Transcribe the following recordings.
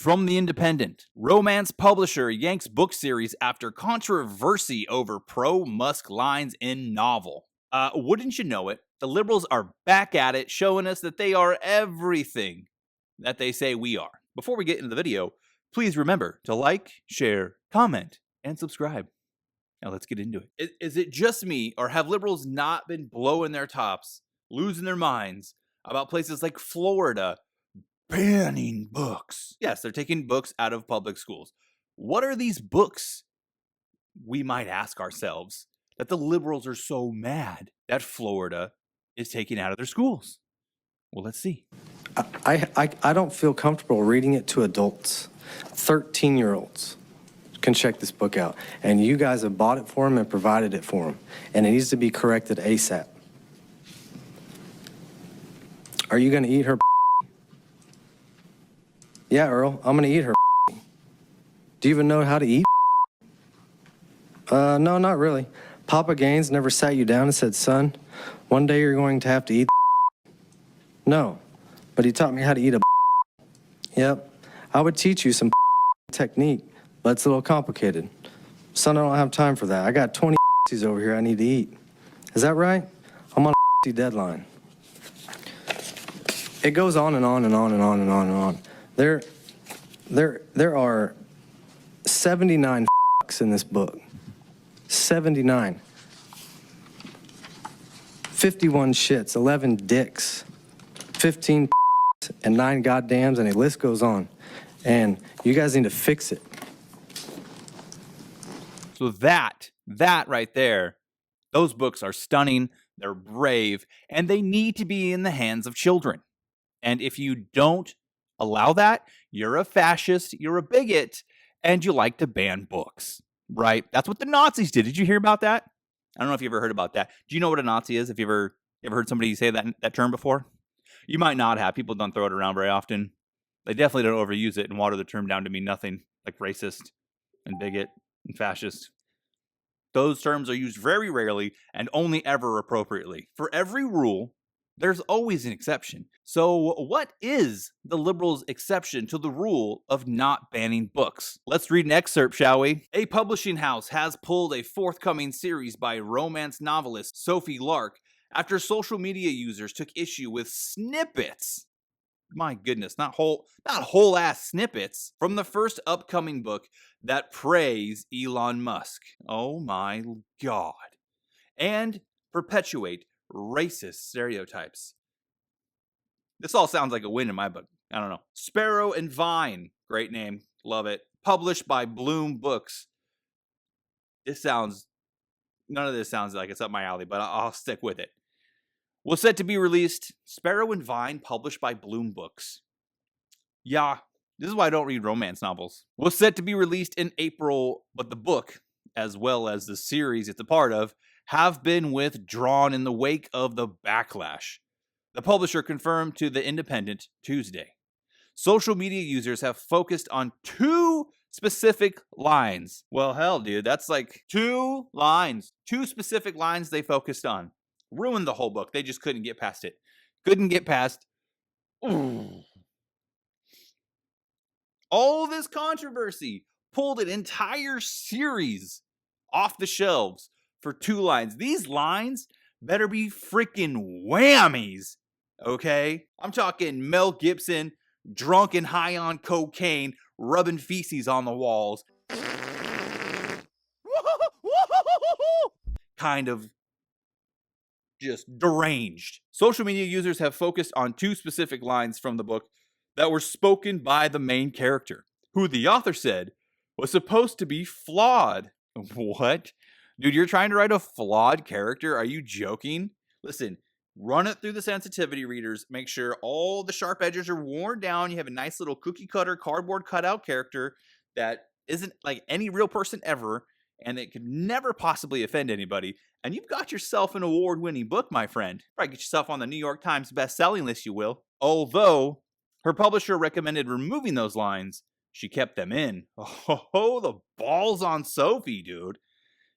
From The Independent, romance publisher yanks book series after controversy over pro-Musk lines in novel. Wouldn't you know it, the liberals are back at it, showing us that they are everything that they say we are. Before we get into the video, please remember to like, share, comment, and subscribe. Now let's get into it. Is it just me, or have liberals not been blowing their tops, losing their minds about places like Florida banning books? Yes, they're taking books out of public schools. What are these books, we might ask ourselves, that the liberals are so mad that Florida is taking out of their schools? Well, let's see. I don't feel comfortable reading it to adults. 13-year-olds can check this book out. And you guys have bought it for them and provided it for them. And it needs to be corrected ASAP. Are you going to eat her? Yeah, Earl, I'm going to eat her. Do you even know how to eat? No, not really. Papa Gaines never sat you down and said, son, one day you're going to have to eat. No, but he taught me how to eat a. Yep, I would teach you some technique, but it's a little complicated. Son, I don't have time for that. I got 20 over here I need to eat. Is that right? I'm on a deadline. It goes on and on and on and on and on and on. There are 79 in this book. 79. 51 shits, 11 dicks, 15 and 9 goddams, and the list goes on. And you guys need to fix it. So that right there, those books are stunning, they're brave, and they need to be in the hands of children. And if you don't allow that, you're a fascist, you're a bigot, and you like to ban books, right? That's what the Nazis did. Did you hear about that? I don't know if you ever heard about that. Do you know what a Nazi is? Have you ever heard somebody say that term before? You might not have. People don't throw it around very often. They definitely don't overuse it and water the term down to mean nothing, like racist and bigot and fascist. Those terms are used very rarely and only ever appropriately. For every rule, there's always an exception. So what is the liberals' exception to the rule of not banning books? Let's read an excerpt, shall we? A publishing house has pulled a forthcoming series by romance novelist Sophie Lark after social media users took issue with snippets. My goodness, not whole ass snippets from the first upcoming book that praise Elon Musk. Oh my God. And perpetuate racist stereotypes. This all sounds like a win in my book. I don't know. Sparrow and Vine. Great name. Love it. Published by Bloom Books. None of this sounds like it's up my alley, but I'll stick with it. Was set to be released. Sparrow and Vine, published by Bloom Books. Yeah, this is why I don't read romance novels. Was set to be released in April, but the book, as well as the series it's a part of, have been withdrawn in the wake of the backlash. The publisher confirmed to The Independent Tuesday. Social media users have focused on 2 specific lines. Well, hell, dude, that's like 2 lines. 2 specific lines they focused on. Ruined the whole book. They just couldn't get past it. Couldn't get past. Ooh. All this controversy pulled an entire series off the shelves for 2 lines. These lines better be freaking whammies, okay? I'm talking Mel Gibson, drunk and high on cocaine, rubbing feces on the walls. Kind of just deranged. Social media users have focused on 2 specific lines from the book that were spoken by the main character, who the author said was supposed to be flawed. What? Dude, you're trying to write a flawed character? Are you joking? Listen, run it through the sensitivity readers. Make sure all the sharp edges are worn down. You have a nice little cookie cutter, cardboard cutout character that isn't like any real person ever, and it could never possibly offend anybody. And you've got yourself an award-winning book, my friend. Probably get yourself on the New York Times best-selling list, you will. Although her publisher recommended removing those lines, she kept them in. Oh, the balls on Sophie, dude.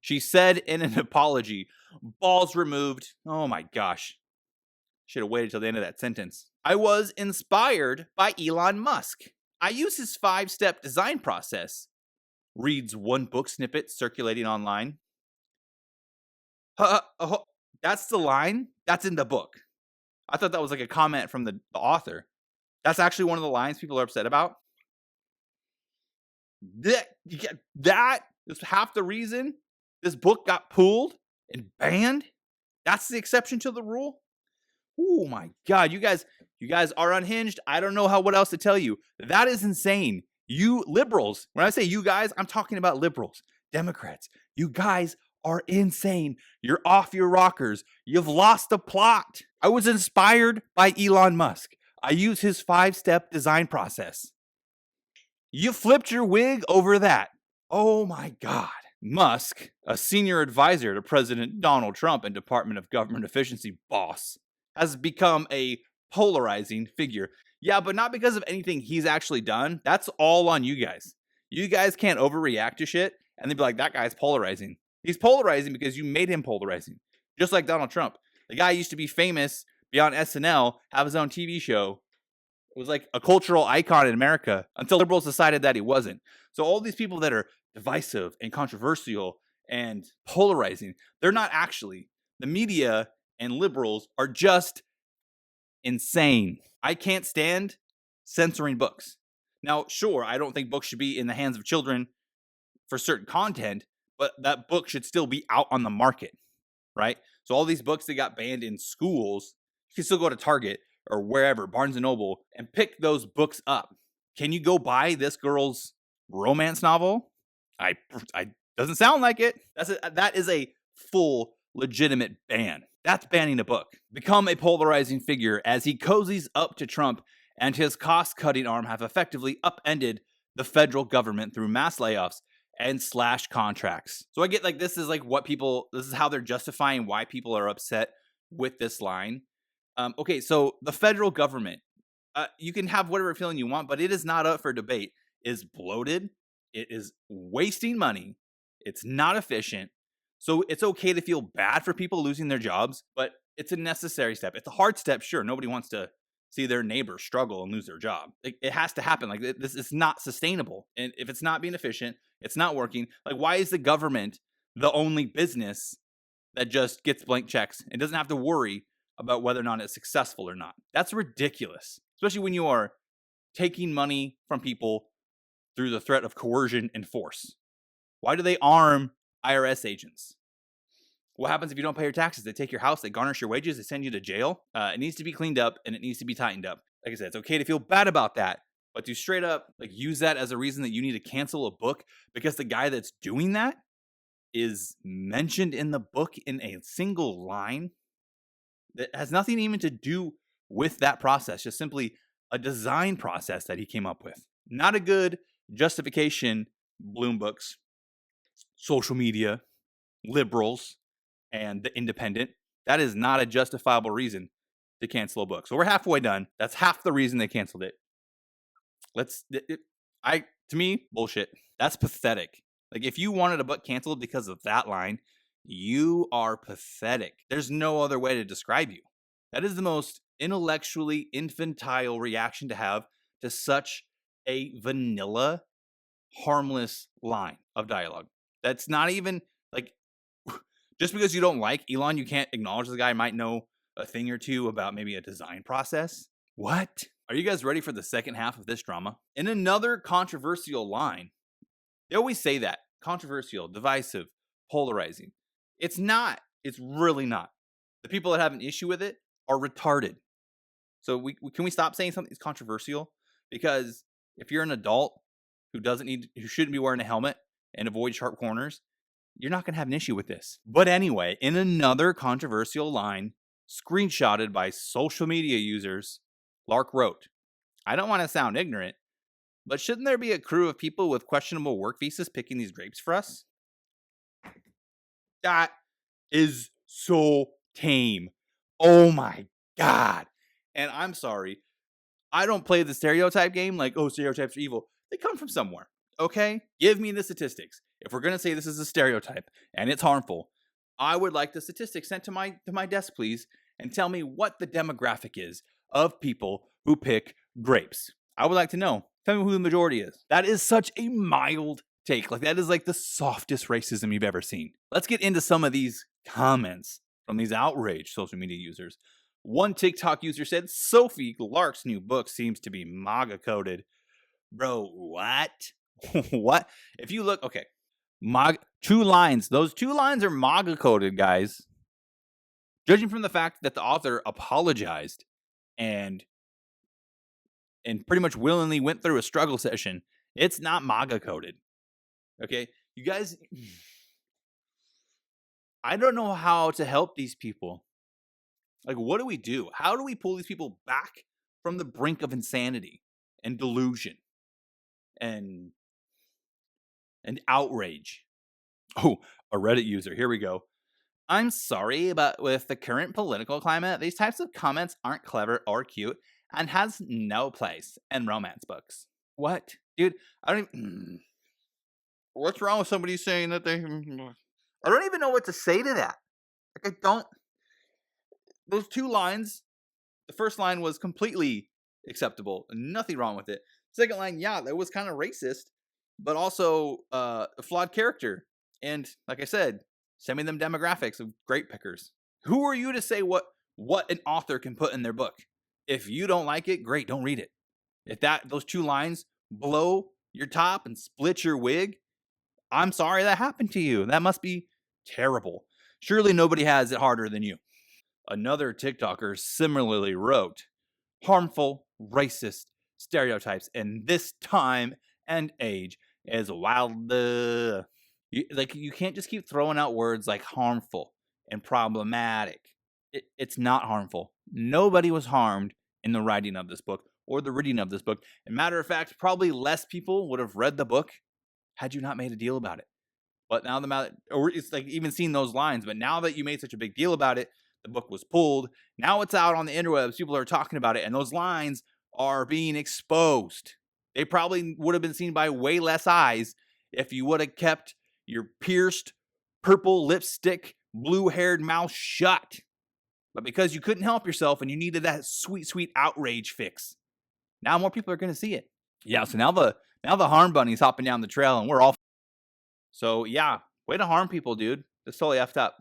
She said in an apology, balls removed. Oh my gosh. Should have waited till the end of that sentence. I was inspired by Elon Musk. I use his 5-step design process, reads one book snippet circulating online. That's the line? That's in the book. I thought that was like a comment from the author. That's actually one of the lines people are upset about. That is half the reason this book got pulled and banned. That's the exception to the rule. Oh my God, you guys are unhinged. I don't know what else to tell you. That is insane. You liberals, when I say you guys, I'm talking about liberals, Democrats. You guys are insane. You're off your rockers. You've lost the plot. I was inspired by Elon Musk. I use his 5-step design process. You flipped your wig over that. Oh my God. Musk, a senior advisor to President Donald Trump and Department of Government Efficiency boss, has become a polarizing figure. Yeah, but not because of anything he's actually done. That's all on you guys. You guys can't overreact to shit and then be like, that guy's polarizing. He's polarizing because you made him polarizing. Just like Donald Trump. The guy used to be famous, be on SNL, have his own TV show. It was like a cultural icon in America until liberals decided that he wasn't. So all these people that are divisive and controversial and polarizing, they're not actually. The media and liberals are just insane. I can't stand censoring books. Now, sure, I don't think books should be in the hands of children for certain content, but that book should still be out on the market, right? So all these books that got banned in schools, you can still go to Target or wherever, Barnes & Noble, and pick those books up. Can you go buy this girl's romance novel? I doesn't sound like it. That is a full legitimate ban. That's banning a book. Become a polarizing figure as he cozies up to Trump and his cost-cutting arm have effectively upended the federal government through mass layoffs and slash contracts. So I get like this is how they're justifying why people are upset with this line. Okay, so the federal government, you can have whatever feeling you want, but it is not up for debate. Is bloated. It is wasting money. It's not efficient. So it's okay to feel bad for people losing their jobs, but it's a necessary step. It's a hard step, sure. Nobody wants to see their neighbor struggle and lose their job. It has to happen. Like this is not sustainable. And if it's not being efficient, it's not working. Like why is the government the only business that just gets blank checks and doesn't have to worry about whether or not it's successful or not? That's ridiculous, especially when you are taking money from people through the threat of coercion and force. Why do they arm IRS agents? What happens if you don't pay your taxes? They take your house, they garnish your wages, they send you to jail. It needs to be cleaned up and it needs to be tightened up. Like I said, it's okay to feel bad about that, but to straight up use that as a reason that you need to cancel a book because the guy that's doing that is mentioned in the book in a single line that has nothing even to do with that process, just simply a design process that he came up with. Not a good justification, Bloom Books, social media, liberals, and the Independent. That is not a justifiable reason to cancel a book. So we're halfway done. That's half the reason they canceled it. To me, bullshit. That's pathetic. Like if you wanted a book canceled because of that line, you are pathetic. There's no other way to describe you. That is the most intellectually infantile reaction to have to such a vanilla, harmless line of dialogue. That's not even like, just because you don't like Elon, you can't acknowledge the guy might know a thing or two about maybe a design process. What? Are you guys ready for the second half of this drama? In another controversial line, they always say that. Controversial, divisive, polarizing. It's not. It's really not. The people that have an issue with it are retarded. So can we stop saying something's controversial? Because if you're an adult who shouldn't be wearing a helmet and avoid sharp corners, you're not going to have an issue with this. But anyway, in another controversial line, screenshotted by social media users, Lark wrote, I don't want to sound ignorant, but shouldn't there be a crew of people with questionable work visas picking these grapes for us? That is so tame. Oh my God. And I'm sorry. I don't play the stereotype game like, oh, stereotypes are evil. They come from somewhere. Okay? Give me the statistics. If we're going to say this is a stereotype and it's harmful, I would like the statistics sent to my desk, please, and tell me what the demographic is of people who pick grapes. I would like to know. Tell me who the majority is. That is such a mild take. Like, that is like the softest racism you've ever seen. Let's get into some of these comments from these outraged social media users. One TikTok user said, Sophie Lark's new book seems to be MAGA coded. Bro, what? What? If you look, okay, two lines. Those 2 lines are MAGA coded, guys. Judging from the fact that the author apologized and pretty much willingly went through a struggle session, it's not MAGA coded. Okay, you guys, I don't know how to help these people. Like, what do we do? How do we pull these people back from the brink of insanity and delusion and outrage? Oh, a Reddit user. Here we go. I'm sorry, but with the current political climate, these types of comments aren't clever or cute and has no place in romance books. What? Dude, I don't even... What's wrong with somebody saying that they... I don't even know what to say to that. Like, I don't... Those 2 lines, the first line was completely acceptable. Nothing wrong with it. Second line, yeah, that was kind of racist, but also a flawed character. And like I said, send me them demographics of grape pickers. Who are you to say what an author can put in their book? If you don't like it, great, don't read it. If those 2 lines blow your top and split your wig, I'm sorry that happened to you. That must be terrible. Surely nobody has it harder than you. Another TikToker similarly wrote, harmful, racist stereotypes in this time and age is wild. You can't just keep throwing out words like harmful and problematic. It's not harmful. Nobody was harmed in the writing of this book or the reading of this book. And matter of fact, probably less people would have read the book had you not made a deal about it. But now or it's like even seeing those lines, but now that you made such a big deal about it, the book was pulled. Now it's out on the interwebs. People are talking about it, and those lines are being exposed. They probably would have been seen by way less eyes if you would have kept your pierced, purple lipstick, blue-haired mouth shut. But because you couldn't help yourself and you needed that sweet, sweet outrage fix, now more people are going to see it. Yeah, so now the harm bunny's hopping down the trail, and we're all... So yeah, way to harm people, dude. That's totally effed up.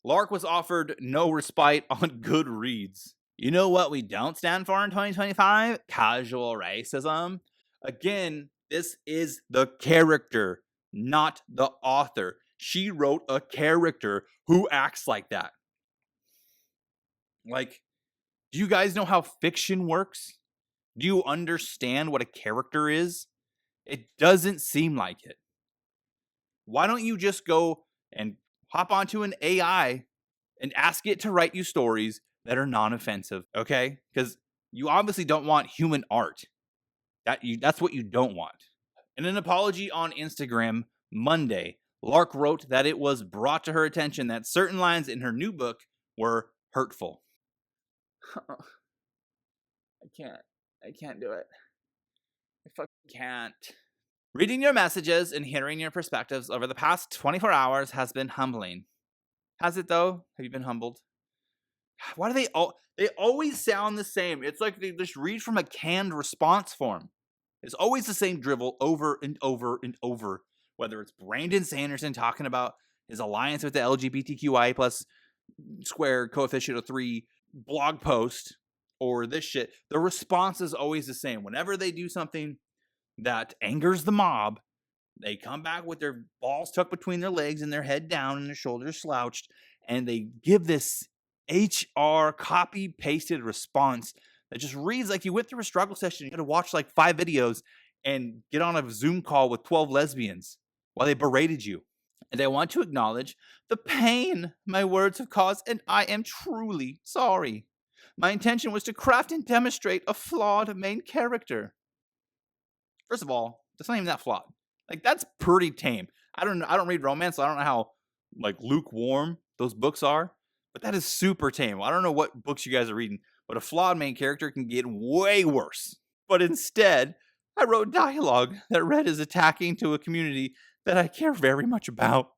Lark was offered no respite on Goodreads. You know what we don't stand for in 2025? Casual racism. Again, this is the character, not the author. She wrote a character who acts like that. Like, do you guys know how fiction works? Do you understand what a character is? It doesn't seem like it. Why don't you just go and hop onto an AI and ask it to write you stories that are non-offensive, okay? Because you obviously don't want human art. That's what you don't want. In an apology on Instagram Monday, Lark wrote that it was brought to her attention that certain lines in her new book were hurtful. I can't do it. I fucking can't. Reading your messages and hearing your perspectives over the past 24 hours has been humbling. Has it though? Have you been humbled? Why do they always sound the same? It's like they just read from a canned response form. It's always the same drivel over and over and over. Whether it's Brandon Sanderson talking about his alliance with the LGBTQI plus squared coefficient of 3 blog post or this shit, the response is always the same. Whenever they do something that angers the mob, they come back with their balls tucked between their legs and their head down and their shoulders slouched, and they give this HR copy-pasted response that just reads like you went through a struggle session. You had to watch like 5 videos and get on a Zoom call with 12 lesbians while they berated you. And I want to acknowledge the pain my words have caused, and I am truly sorry. My intention was to craft and demonstrate a flawed main character. First of all, that's not even that flawed. Like, that's pretty tame. I don't read romance, so I don't know how like lukewarm those books are, but that is super tame. I don't know what books you guys are reading, but a flawed main character can get way worse. But instead, I wrote dialogue that read as attacking to a community that I care very much about.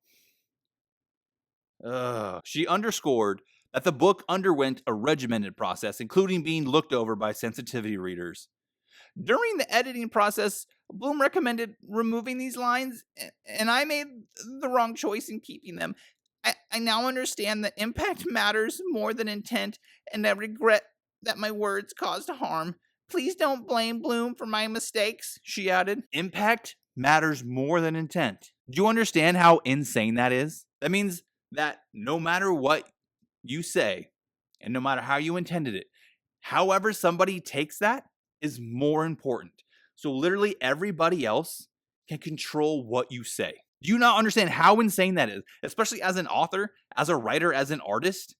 She underscored that the book underwent a regimented process, including being looked over by sensitivity readers. During the editing process, Bloom recommended removing these lines, and I made the wrong choice in keeping them. I now understand that impact matters more than intent, and I regret that my words caused harm. Please don't blame Bloom for my mistakes, she added. Impact matters more than intent. Do you understand how insane that is? That means that no matter what you say, and no matter how you intended it, however somebody takes that is more important. So literally everybody else can control what you say. Do you not understand how insane that is? Especially as an author, as a writer, as an artist.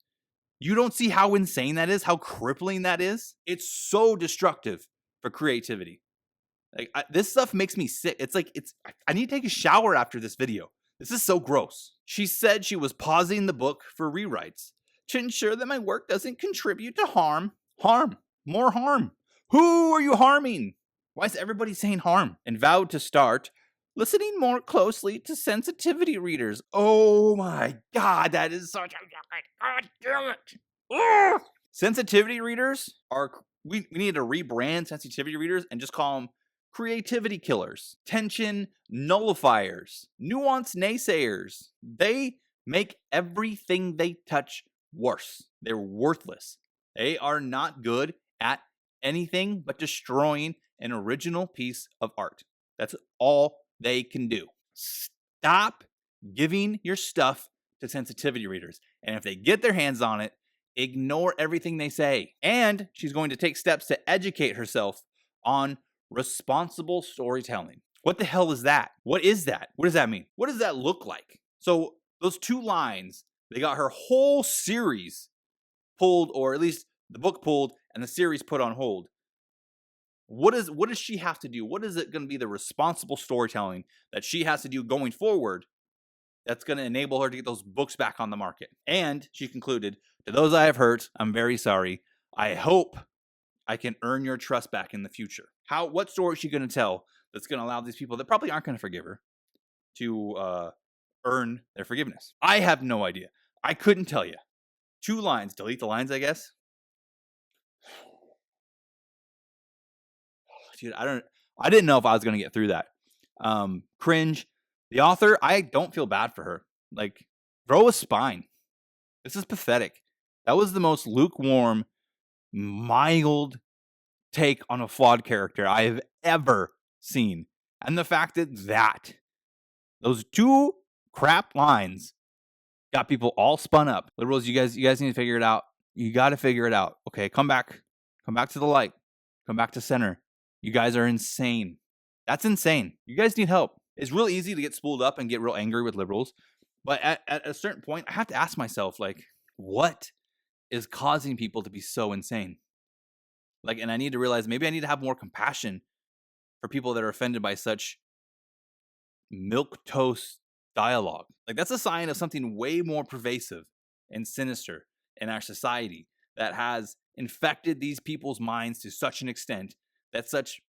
You don't see how insane that is, how crippling that is? It's so destructive for creativity. Like this stuff makes me sick. I need to take a shower after this video. This is so gross. She said she was pausing the book for rewrites to ensure that my work doesn't contribute to harm. Harm. More harm. Who are you harming? Why is everybody saying harm? And vowed to start listening more closely to sensitivity readers. Oh my God, that is such a God damn it. Ugh. Sensitivity readers are, we need to rebrand sensitivity readers and just call them creativity killers, tension nullifiers, nuance naysayers. They make everything they touch worse. They're worthless. They are not good at anything but destroying an original piece of art. That's all they can do. Stop giving your stuff to sensitivity readers. And if they get their hands on it, ignore everything they say. And she's going to take steps to educate herself on responsible storytelling. What the hell is that? What is that? What does that mean? What does that look like? So those 2 lines, they got her whole series pulled, or at least the book pulled and the series put on hold. What does she have to do? What is it going to be the responsible storytelling that she has to do going forward that's going to enable her to get those books back on the market? And she concluded, to those I have hurt, I'm very sorry. I hope I can earn your trust back in the future. What story is she going to tell that's going to allow these people that probably aren't going to forgive her to earn their forgiveness? I have no idea. I couldn't tell you. 2 lines. Delete the lines, I guess. Dude, I didn't know if I was going to get through that. Cringe. The author, I don't feel bad for her. Like, grow a spine. This is pathetic. That was the most lukewarm, mild take on a flawed character I have ever seen. And the fact that those 2 crap lines got people all spun up. Liberals, you guys need to figure it out. You got to figure it out. Okay, come back to the light. Come back to center. You guys are insane. That's insane. You guys need help. It's real easy to get spooled up and get real angry with liberals. But at a certain point, I have to ask myself, like, what is causing people to be so insane? Like, and I need to realize maybe I need to have more compassion for people that are offended by such milquetoast dialogue. Like, that's a sign of something way more pervasive and sinister in our society that has infected these people's minds to such an extent that such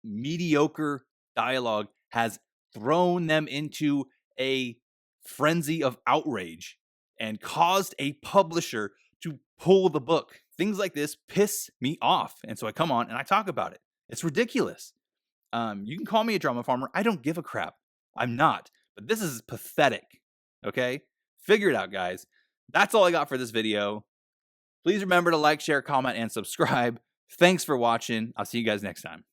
mediocre dialogue has thrown them into a frenzy of outrage and caused a publisher to pull the book. Things like this piss me off. And so I come on and I talk about it. It's ridiculous. You can call me a drama farmer. I don't give a crap. I'm not. But this is pathetic. Okay? Figure it out, guys. That's all I got for this video. Please remember to like, share, comment, and subscribe. Thanks for watching. I'll see you guys next time.